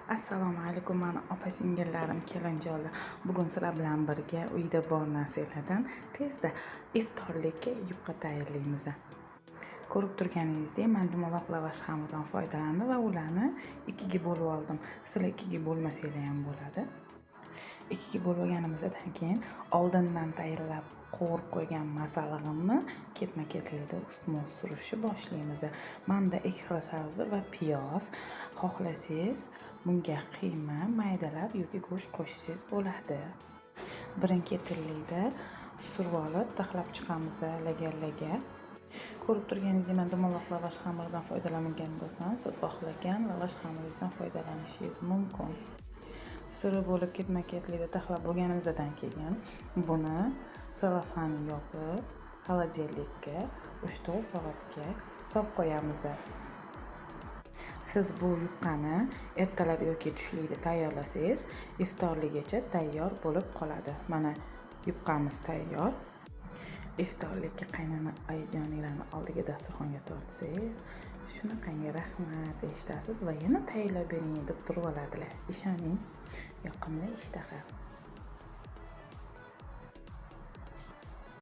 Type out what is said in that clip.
Assalomu alaykum, mani opa-singillarim, kelinjolar. Bugun sizlar bilan birga uyda bor narsalardan tezda iftorlikka yupqa tayyorlaymiz. Ko'rib turganingizdek, men dumaloq lavash xamiridan foydalandim va ularni ikkiga bo'lib oldim. Sizlar ikkiga bo'lmasanglar ham bo'ladi. Ikkiga bo'lib olganimizdan keyin oldindan tayyorlab qovurib qo'ygan masallig'imni ketma-ketlikda ustma surishni boshlaymiz. Menda ikki sabzi va piyoz. Xohlasangiz bunga qiyma maydalab yoki go'sht qo'shsangiz bo'ladi. Birin-ketinlikda surib olib, taxlab chiqamiz lagarlarga. Ko'rib turganingizdek, men dumaloq lavash xamiridan foydalangan bo'lsam, siz xohlagan lavash xamiringizdan foydalanishingiz mumkin. Surib bo'lib ketma-ketlikda taxlab bo'lganimizdan keyin buni selofan yopib, xolodilnikka 3-4 soatga solib qo'yamiz. Siz bu yupqani ertalab yoki tushlikda tayyorlasangiz, iftorligicha tayyor bo'lib qoladi. Mana yupqamiz tayyor. Iftorlikka qaynana oyijonlarni oldiga dasturxonga tortsangiz, shunaqangi rahmat eshitasiz va yana tayyorlab bering deb turib oladilar. Ishoning, yoqimli ishtaha.